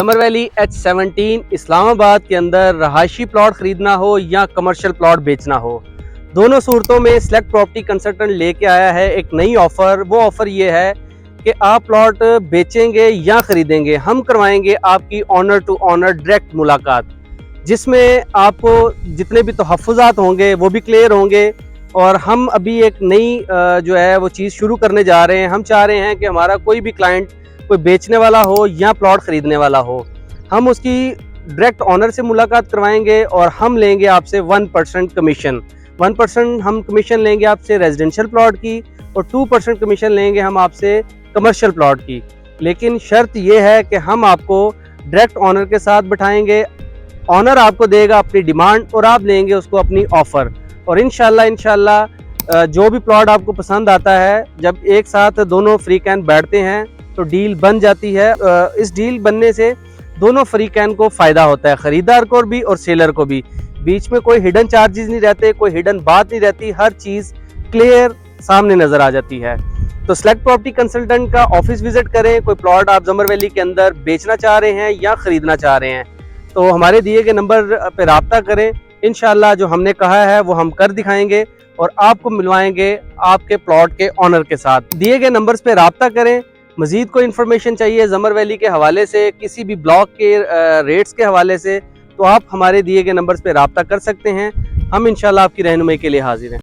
Summer valley H17 Islamabad के अंदर रहायशी plot खरीदना हो या कमर्शियल प्लॉट बेचना हो, दोनों सूरतों में सिलेक्ट प्रॉपर्टी कंसल्टेंट लेके आया है एक नई ऑफ़र। वो ऑफ़र ये है कि आप प्लॉट बेचेंगे या ख़रीदेंगे, हम करवाएंगे आपकी ऑनर टू ऑनर डायरेक्ट मुलाकात, जिसमें आपको जितने भी तहफ़्फ़ुज़ात होंगे वो भी क्लियर होंगे। और हम अभी एक नई जो है वो चीज़ शुरू करने जा रहे हैं। हम चाह रहे हैं कि हमारा कोई भी क्लाइंट कोई बेचने वाला हो या प्लॉट ख़रीदने वाला हो, हम उसकी डायरेक्ट ऑनर से मुलाकात करवाएंगे और हम लेंगे आपसे 1% कमीशन। 1% हम कमीशन लेंगे आपसे रेजिडेंशियल प्लॉट की और 2% कमीशन लेंगे हम आपसे कमर्शियल प्लॉट की। लेकिन शर्त यह है कि हम आपको डायरेक्ट ऑनर के साथ बिठाएंगे, ऑनर आपको देगा अपनी डिमांड और आप लेंगे उसको अपनी ऑफ़र। और इंशाल्लाह जो भी प्लॉट आपको पसंद आता है, जब एक साथ दोनों फ्री कैन बैठते हैं तो डील बन जाती है। इस डील बनने से दोनों फ्री कैन को फ़ायदा होता है, ख़रीदार को भी और सेलर को भी। बीच में कोई हिडन चार्जेस नहीं रहते, कोई हिडन बात नहीं रहती, हर चीज़ क्लियर सामने नज़र आ जाती है। तो सिलेक्ट प्रॉपर्टी कंसल्टेंट का ऑफिस विजिट करें। कोई प्लॉट आप समर वैली के अंदर बेचना चाह रहे हैं या ख़रीदना चाह रहे हैं तो हमारे दिए गए नंबर पर रब्ता करें। इंशाल्लाह जो हमने कहा है वो हम कर दिखाएंगे और आपको मिलवाएंगे आपके प्लॉट के ऑनर के साथ। दिए गए नंबर्स पे रब्ता करें। मज़ीद कोई इन्फॉर्मेशन चाहिए समर वैली के हवाले से, किसी भी ब्लॉक के रेट्स के हवाले से, तो आप हमारे दिए गए नंबर्स पे रब्ता कर सकते हैं। हम इंशाल्लाह आपकी रहनुमाई के लिए हाजिर हैं।